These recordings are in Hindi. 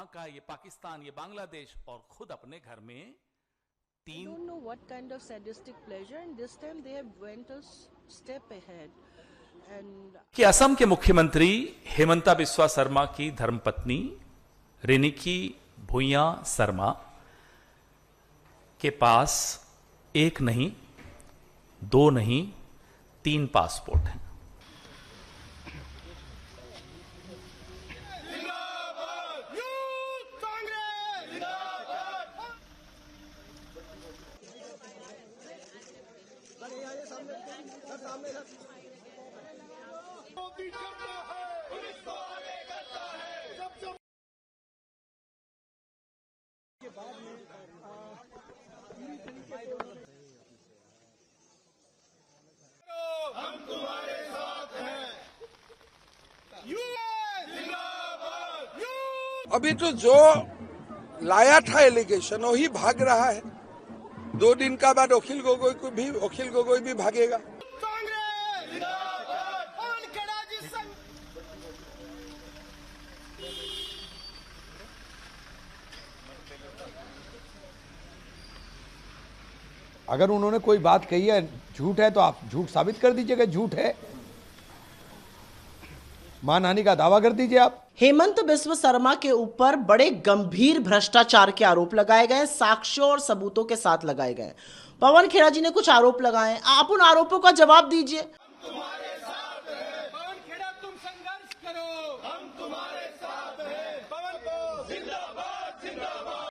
वहां का, ये पाकिस्तान, ये बांग्लादेश, और खुद अपने घर में I don't know what kind of sadistic pleasure, and this time they have went a step ahead. And कि असम के मुख्यमंत्री हेमंता बिस्वा शर्मा की धर्मपत्नी रिनिकी भुइयां शर्मा के पास एक नहीं, दो नहीं, 3 पासपोर्ट हैं। हम तुम्हारे साथ हैं। अभी तो जो लाया था एलिगेशन वही भाग रहा है। 2 दिन का बाद अखिल गोगोई भी भागेगा। अगर उन्होंने कोई बात कही है झूठ है तो आप झूठ साबित कर दीजिएगा, झूठ है, मानहानि का दावा कर दीजिए आप। हेमंत बिस्वा शर्मा के ऊपर बड़े गंभीर भ्रष्टाचार के आरोप लगाए गए, साक्ष्यों और सबूतों के साथ लगाए गए। पवन खेड़ा जी ने कुछ आरोप लगाए, आप उन आरोपों का जवाब दीजिए। तुम्हारे साथ हैं। पवन खेड़ा, तुम संघर्ष करो, हम तुम्हारे साथ हैं। पवन को जिंदाबाद जिंदाबाद।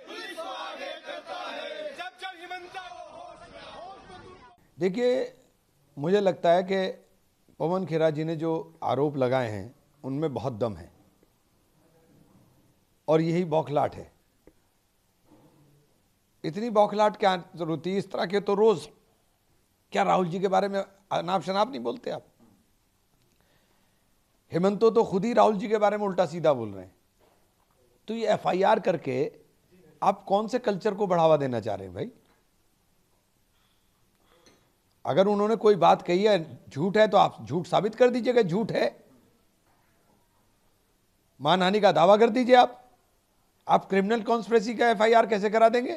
पुलिस को आगे करता है जब हिमंता। देखिए, मुझे लगता है कि पवन खेड़ा जी ने जो आरोप लगाए हैं उनमें बहुत दम है और यही बौखलाहट है। इतनी बौखलाहट क्या जरूरत थी? इस तरह के तो रोज, क्या राहुल जी के बारे में अनाप शनाप नहीं बोलते आप? हेमंतो तो खुद ही राहुल जी के बारे में उल्टा सीधा बोल रहे हैं। तो ये एफआईआर करके आप कौन से कल्चर को बढ़ावा देना चाह रहे हैं भाई? अगर उन्होंने कोई बात कही है झूठ है तो आप झूठ साबित कर दीजिएगा, झूठ है, मानहानि का दावा कर दीजिए आप क्रिमिनल कॉन्स्पिरेसी का एफआईआर कैसे करा देंगे?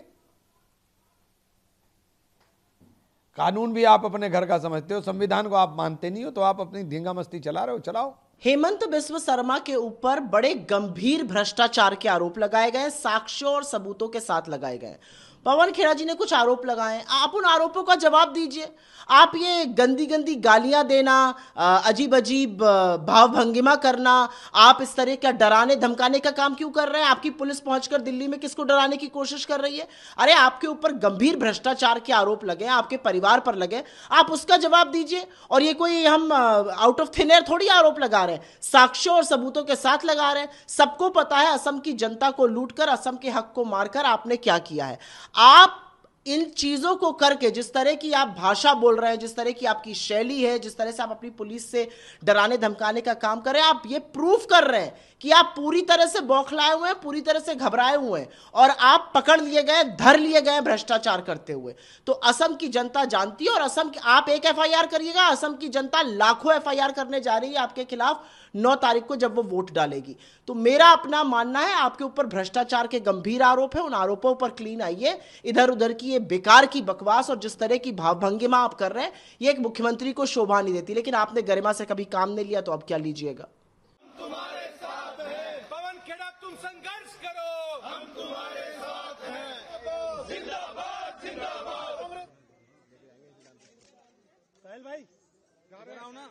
कानून भी आप अपने घर का समझते हो, संविधान को आप मानते नहीं हो, तो आप अपनी धींगा मस्ती चला रहे हो, चलाओ। हेमंत बिस्वा शर्मा के ऊपर बड़े गंभीर भ्रष्टाचार के आरोप लगाए गए, साक्ष्यों और सबूतों के साथ लगाए गए। पवन खेड़ा जी ने कुछ आरोप लगाए, आप उन आरोपों का जवाब दीजिए। आप ये गंदी गंदी गालियां देना, अजीब अजीब भाव भंगिमा करना, आप इस तरह का डराने धमकाने का काम क्यों कर रहे हैं? आपकी पुलिस पहुंचकर दिल्ली में किसको डराने की कोशिश कर रही है? अरे आपके ऊपर गंभीर भ्रष्टाचार के आरोप लगे, आपके परिवार पर लगे, आप उसका जवाब दीजिए। और ये कोई हम आउट ऑफ थिन एयर थोड़ी आरोप लगा रहे हैं, साक्ष्यों और सबूतों के साथ लगा रहे हैं। सबको पता है असम की जनता को लूटकर, असम के हक को मारकर आपने क्या किया है। आप इन चीजों को करके, जिस तरह की आप भाषा बोल रहे हैं, जिस तरह की आपकी शैली है, जिस तरह से आप अपनी पुलिस से डराने धमकाने का काम कर रहे हैं, आप ये प्रूफ कर रहे हैं कि आप पूरी तरह से बौखलाए हुए हैं, पूरी तरह से घबराए हुए हैं और आप पकड़ लिए गए, धर लिए गए भ्रष्टाचार करते हुए। तो असम की जनता जानती है, और असम की, आप एक एफआईआर करिएगा, असम की जनता लाखों एफआईआर करने जा रही है आपके खिलाफ 9 तारीख को जब वो वोट डालेगी। तो मेरा अपना मानना है, आपके ऊपर भ्रष्टाचार के गंभीर आरोप है, उन आरोपों पर क्लीन आइए। इधर उधर की ये बेकार की बकवास और जिस तरह की भावभंगिमा आप कर रहे हैं, ये एक मुख्यमंत्री को शोभा नहीं देती। लेकिन आपने गरिमा से कभी काम नहीं लिया, तो अब क्या लीजिएगा? तुम्हारे साथ हैं। पवन खेड़ा, तुम संघर्ष करो, हम तुम्हारे साथ हैं। जिंदाबाद जिंदाबाद। साहिल भाई, ना